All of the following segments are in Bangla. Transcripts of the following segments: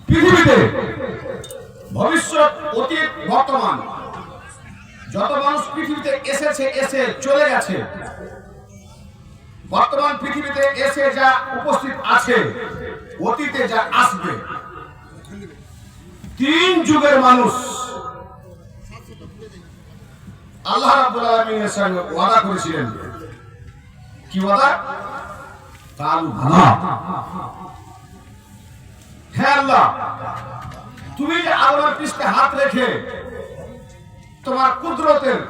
পৃথিবীতে ভবিষ্যৎ, অতীত, বর্তমান যত মানুষ পৃথিবীতে এসেছে, এসে চলে গেছে, বর্তমান পৃথিবীতে এসে যা উপস্থিত আছে, অতীতে যা আসবে, 3 যুগের মানুষ আল্লাহ রাব্বুল আলামিনের সঙ্গে ওয়াদা করেছিলেন। কি ওয়াদা? কালু ভালা, হে আল্লাহ, তুমি যে আল্লাহর পৃষ্ঠে হাত রেখে তোমার কুদরতের,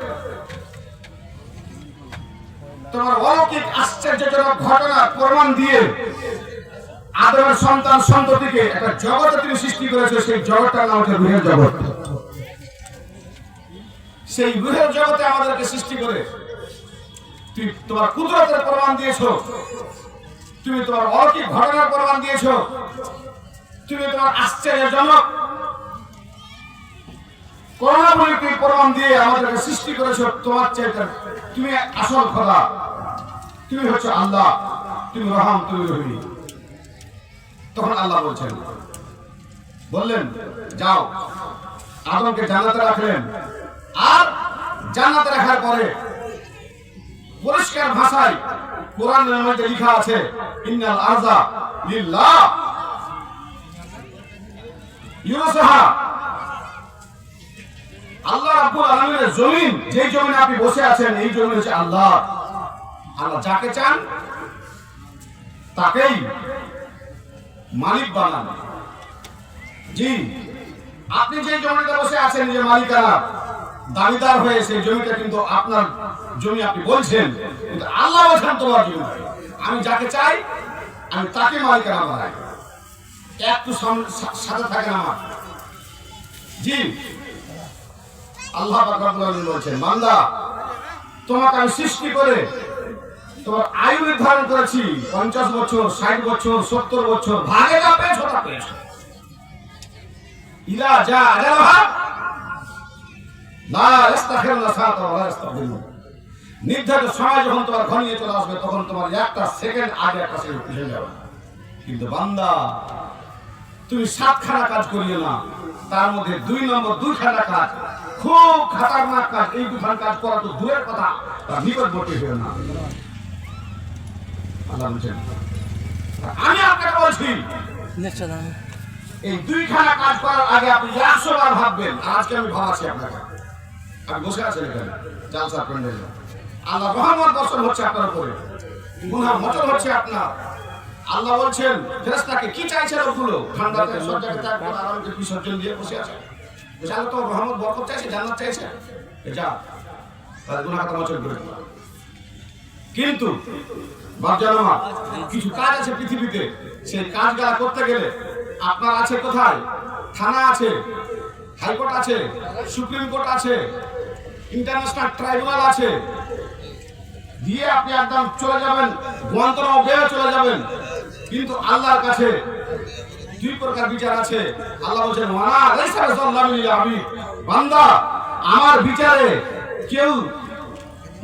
তোমার অলৌকিক আশ্চর্যজনক ঘটনার প্রমাণ দিয়ে আদমের সন্তান সন্ততিকে একটা জগতে তুমি সৃষ্টি করেছো, সেই জগৎটার নাম হচ্ছে রূহের জগৎ। সেই রূহের জগতে আমাদেরকে সৃষ্টি করে তুমি তোমার কুদরতের প্রমাণ দিয়েছো, তুমি তোমার অলৌকিক ঘটনার প্রমাণ দিয়েছো, তুমি তোমার আশ্চর্যজনক করুণাময়ী প্রমাণ দিয়ে আমাদেরকে সৃষ্টি করেছো। তোমার চাইতে তুমি আসল খোদা, তুমি হচ্ছে আল্লাহ, তুমি রহম, তুমি রহিম। তখন আল্লাহ বললেন যাও, আদমকে জান্নাতে রাখলেন। আর জান্নাতে রাখার পরে পরিষ্কার ভাষায় কোরআনের মধ্যে লেখা আছে, ইন্নাল আরযা লিল্লাহ ইউরুসুহা, আল্লাহ রাব্বুল আলামিনের জমিন, যেই জমিনে আপনি বসে আছেন, এই জমিন হচ্ছে আল্লাহ। আল্লাহ যাকে চান তাকেই মালিক বানান। জি, আপনি যে জমিতে বসে আছেন, যে মালিকানা দাবিদার হয়ে, সেই জমিটা কিন্তু আপনার জমি আপনি বলছেন, কিন্তু আল্লাহ বলছেন তোমার জমি, আমি যাকে চাই আমি তাকে মালিকানা বানাই। একটু সাথে থাকেন আমার। জি, আল্লাহ পাক রব্বুল আলামিন বলেছেন, বান্দা, তোমাকে আমি সৃষ্টি করে তোমার আয়ু নির্ধারণ করেছি 50 বছর, 60 বছর, 70 বছর, ভাগে যা পেয়েছো তা পেয়েছো। ইলা যা আজালাহা লা ইস্তাখিরুনা সাআতা ওয়া লা ইস্তাকদিমুন, নির্ধারিত সময় যখন তোমার ঘনিয়ে চলে আসবে, তখন তোমার একটা সেকেন্ড আগে একটা সেকেন্ড পিছিয়ে যাবে। কিন্তু বান্দা, তুমি 7খানা কাজ করিও না, তার মধ্যে 2 নম্বর 2খানা কাজ খুব খতরনাক কাজ। এই 2খানা কাজ করা তো দূরের কথা, তার নিকটবর্তী হয়ে না। আল্লাহ বলেন, আমি আপনাকে বলছি, এই 2খানা কাজ করার আগে আপনি 100 বার ভাববেন। আজকে আমি ভাবাচ্ছি আপনাকে, আপনি বসে আছেন এখানে জালসা প্যান্ডেলে, আল্লাহ রহমত বর্ষণ হচ্ছে আপনার উপরে, গুনাহ মোচন হচ্ছে আপনার। আল্লাহ বলছেন ফেরেশতাকে, কি চাইছেন ওগুলো? ঠান্ডাতে সজ্জাকে ত্যাগ করে আরামকে বিসর্জন দিয়ে বসে আছে। আল্লাহ তো রহমত বরকত চাইছে, জান্নাত চাইছে, যা তার গুনাহ কথা মোচন করে। কিন্তু বাপজানা, কিছু কাজ আছে পৃথিবীতে, সেই কাজগুলো করতে গেলে আপনার আছে কোথায়? থানা আছে, হাইকোর্ট আছে, সুপ্রিম কোর্ট আছে, ইন্টারন্যাশনাল ট্রাইব্যুনাল আছে, দিয়ে আপনি একদম চলে যাবেন, গোয়ান্তনাও বেয়ে চলে যাবেন। কিন্তু আল্লাহর কাছে 2 প্রকার বিচার আছে। আল্লাহ বলেন, ওয়ানা লাইসা যাল্লামিন লিল আবিদ, বান্দা, আমার বিচারে কেউ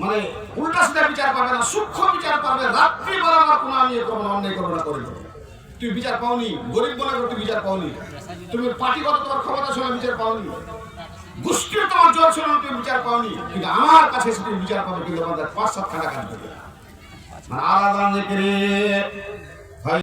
মানে উল্টা সিধা বিচার পাবে না, সূক্ষ্ম বিচার পাবে। রাত্রি বেলা না কোনো আমি করব না, অন্যায় করব না, করে তুই বিচার পাওনি, গরিব বলে তুই বিচার পাওনি, তুমি পার্টিগত তোমার ক্ষমতা ছিল বিচার পাওনি, গোষ্ঠীর তোমার জোর ছিল তুমি বিচার পাওনি, কিন্তু আমার কাছে এসে তুমি বিচার পাবে। কিন্তু আমাদের 5-7 খানা কাজ করবে, মানে আলাদা করে